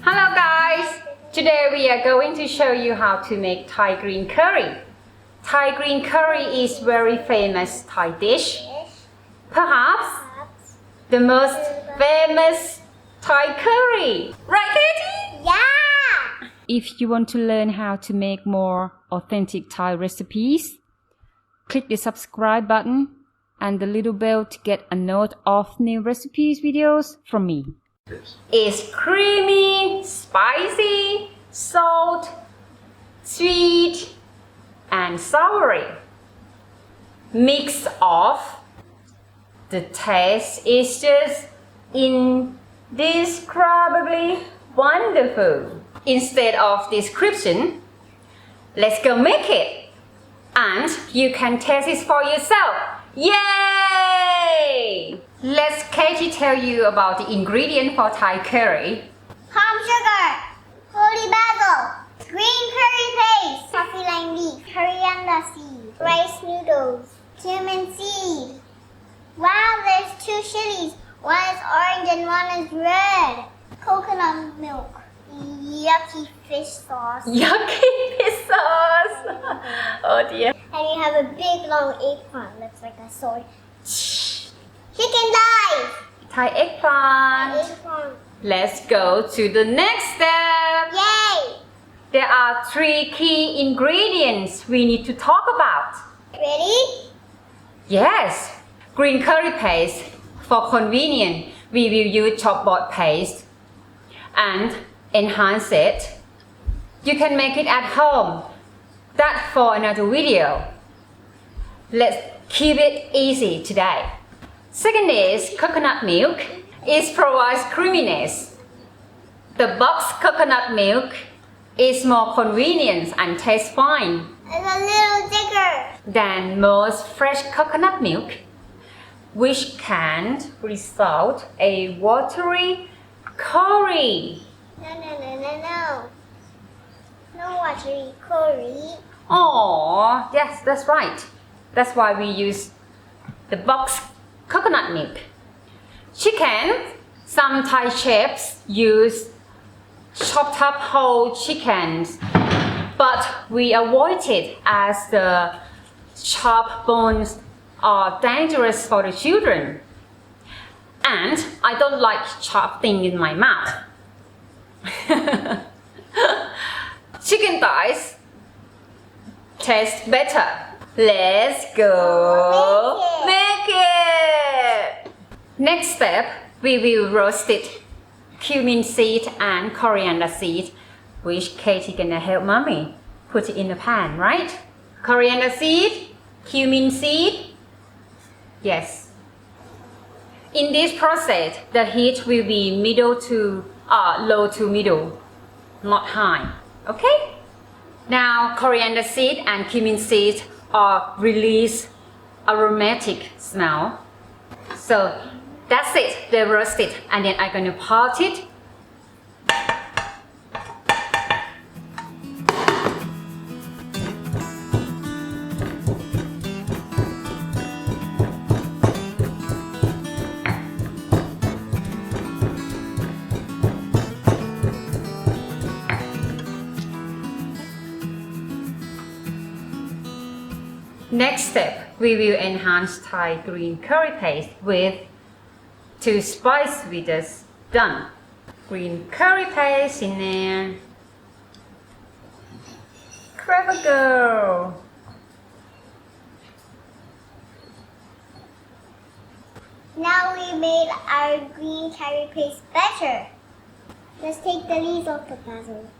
Hello guys! Today we are going to show you how to make Thai green curry. Thai green curry is very famous Thai dish. Perhaps the most famous Thai curry. Right, Katie? Yeah! If you want to learn how to make more authentic Thai recipes, click the subscribe button and the little bell to get a note of new recipes videos from me. It's creamy, spicy, salt, sweet, and soury. Mix of the taste is just indescribably wonderful. Instead of description, let's go make it. And you can taste it for yourself. Yay! Let's Katie tell you about the ingredient for Thai curry. Palm sugar, holy basil, green curry paste, coffee lime leaf, coriander seed, rice noodles, cumin seed. Wow, there's 2 chilies. One is orange and one is red. Coconut milk, yucky fish sauce. Yucky fish sauce! Oh dear. And you have a big long eggplant that's like a sword. Chicken thighs! Thai eggplant. Eggplant. Let's go to the next step. Yay! There are 3 key ingredients we need to talk about. Ready? Yes, green curry paste. For convenience, we will use chopboard paste and enhance it. You can make it at home. That for another video. Let's keep it easy today. Second is coconut milk. It provides creaminess. The box coconut milk is more convenient and tastes fine It's a little thicker. than most fresh coconut milk, which can result a watery curry. No. No watery curry. Oh, yes, that's right. That's why we use the box coconut milk. Chicken. Some Thai chefs use chopped up whole chickens, but we avoid it as the chopped bones are dangerous for the children. And I don't like chopped thing in my mouth. Chicken thighs taste better. Let's go make it! Next step, we will roast it. Cumin seed and coriander seed, which Katie gonna help mommy put it in the pan, right? Coriander seed, cumin seed. Yes. In this process, the heat will be low to middle, not high. Okay? Now, coriander seed and cumin seed release aromatic smell. So that's it. They roast it, and then I'm gonna pot it. Next step, we will enhance Thai green curry paste with 2 spice bitters. Done. Green curry paste in there. Clever girl. Now we made our green curry paste better. Let's take the leaves off the basil.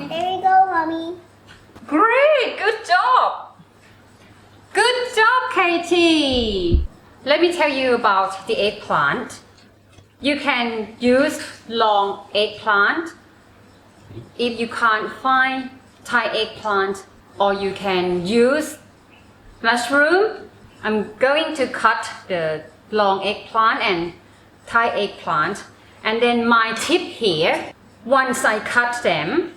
There we go, Mommy. Great, good job. Good job, Katie. Let me tell you about the eggplant. You can use long eggplant. If you can't find Thai eggplant, or you can use mushroom. I'm going to cut the long eggplant and Thai eggplant. And then my tip here, Once I cut them,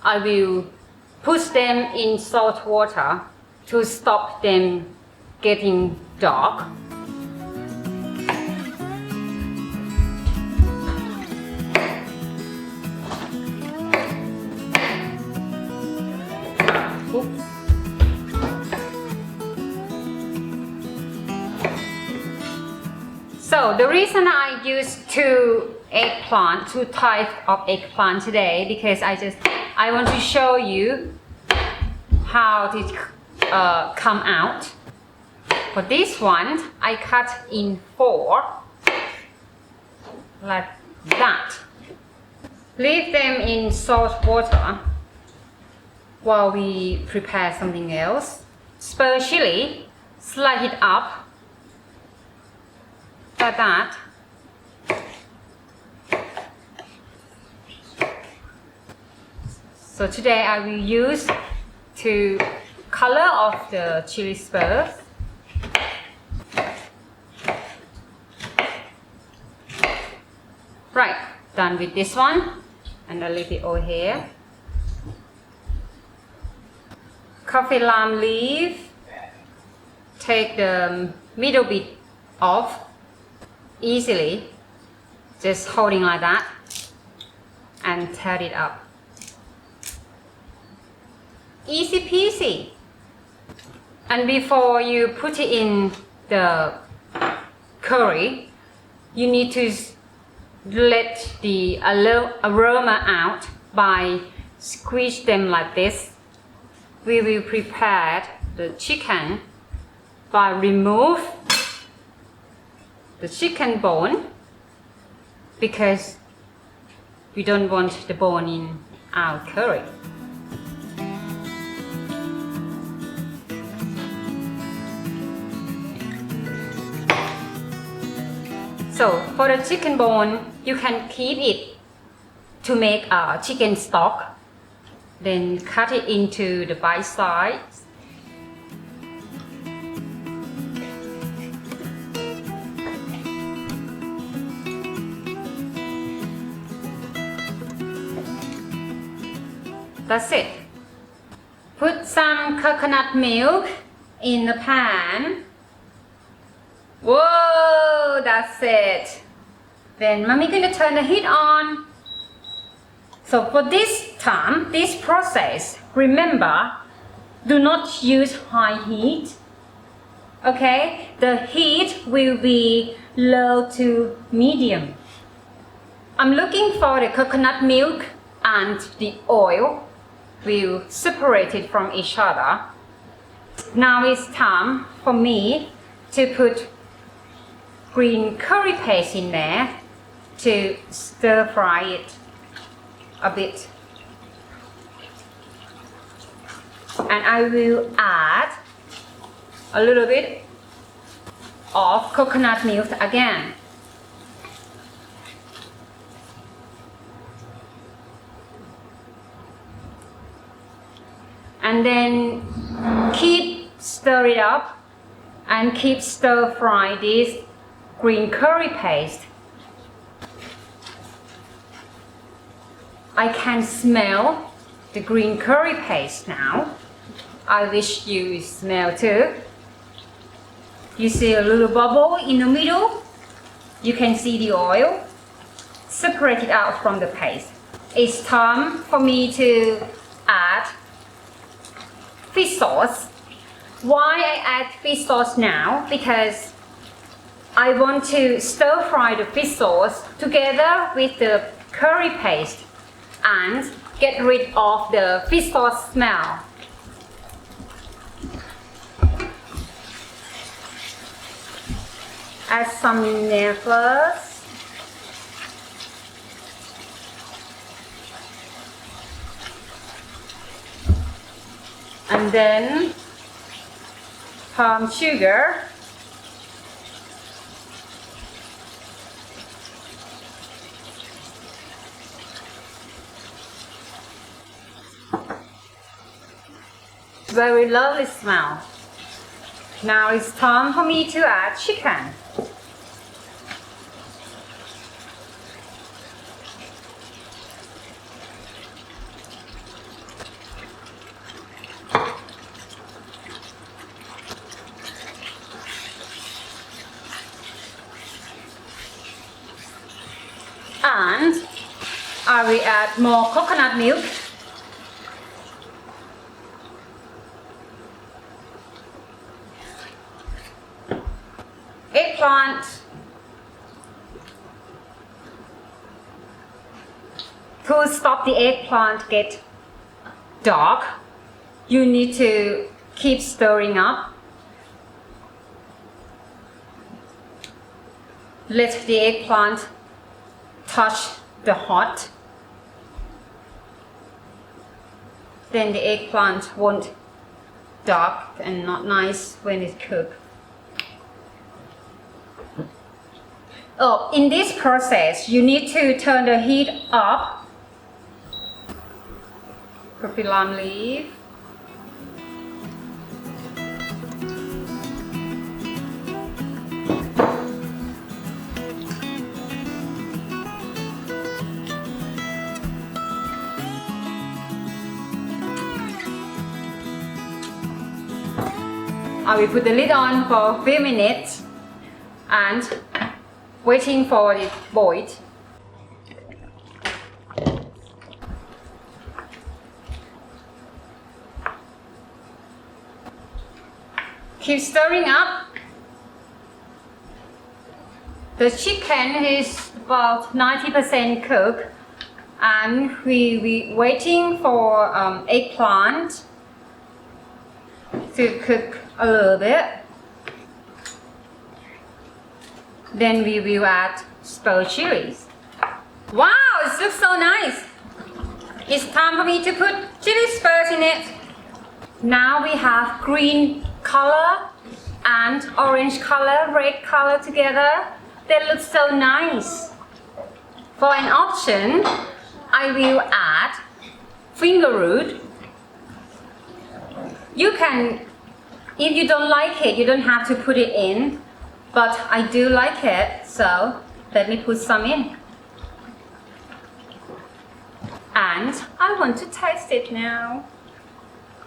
I will put them in salt water to stop them getting dark. Oops. So the reason I use two types of eggplant today, because I want to show you how it come out. For this one, I cut in 4, like that. Leave them in salt water while we prepare something else. Spur chili, slice it up like that. So today I will use to color of the chili spurs. Right, done with this one, and a little bit over here. Coffee lime leaf, take the middle bit off easily, just holding like that, and tear it up. Easy peasy. And before you put it in the curry, you need to let the aroma out by squeeze them like this. We will prepare the chicken by remove the chicken bone, because we don't want the bone in our curry. So for the chicken bone, you can keep it to make a chicken stock. Then cut it into the bite size. That's it. Put some coconut milk in the pan. Whoa, that's it. Then mommy gonna turn the heat on. So for this time, this process, remember, do not use high heat. Okay, the heat will be low to medium. I'm looking for the coconut milk and the oil will separate it from each other. Now it's time for me to put green curry paste in there to stir fry it a bit. And I will add a little bit of coconut milk again. And then keep stir it up and keep stir fry this green curry paste. I can smell the green curry paste now. I wish you smell too. You see a little bubble in the middle. You can see the oil. Separate it out from the paste. It's time for me to add fish sauce. Why I add fish sauce now? Because I want to stir fry the fish sauce together with the curry paste and get rid of the fish sauce smell. Add some navas. And then palm sugar. Very lovely smell. Now it's time for me to add chicken. And I will add more coconut milk. Eggplant. To stop the eggplant get dark, you need to keep stirring up. Let the eggplant touch the hot. Then the eggplant won't dark and not nice when it's cooked. Oh, in this process, you need to turn the heat up. Put the lime leaf. I will put the lid on for a few minutes and waiting for it to boil. Keep stirring up. The chicken is about 90% cooked, and we waiting for eggplant to cook a little bit. Then we will add spelled chilies. Wow, it looks so nice. It's time for me to put chili spurs in it. Now we have green color and orange color, red color together. They look so nice. For an option, I will add finger root. You can, if you don't like it, you don't have to put it in. But I do like it, so let me put some in. And I want to taste it now.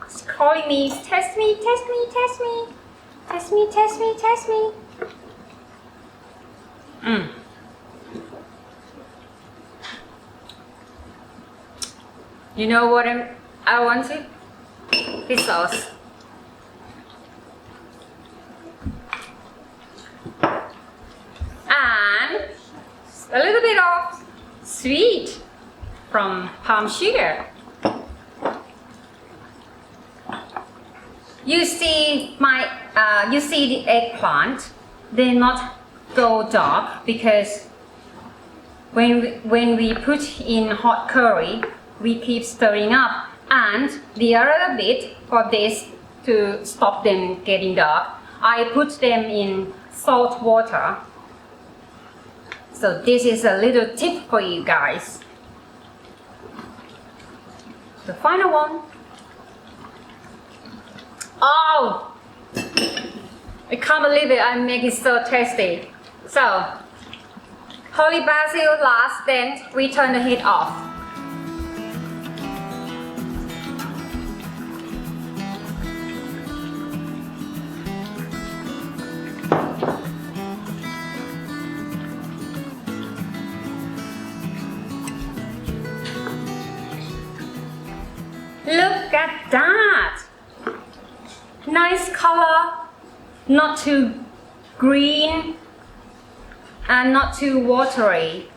It's calling me, test me, test me, test me. Test me, test me, test me. You know what I want to? This sauce. And a little bit of sweet from palm sugar. You see the eggplant, they not go dark because when we put in hot curry, we keep stirring up. And the other bit for this to stop them getting dark, I put them in salt water. So this is a little tip for you guys. The final one. Oh! I can't believe it, I make it so tasty. So, holy basil last, then we turn the heat off. Look at that! Nice color, not too green and not too watery.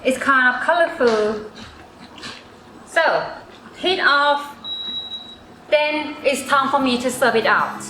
It's kind of colorful. So, heat off. Then it's time for me to serve it out.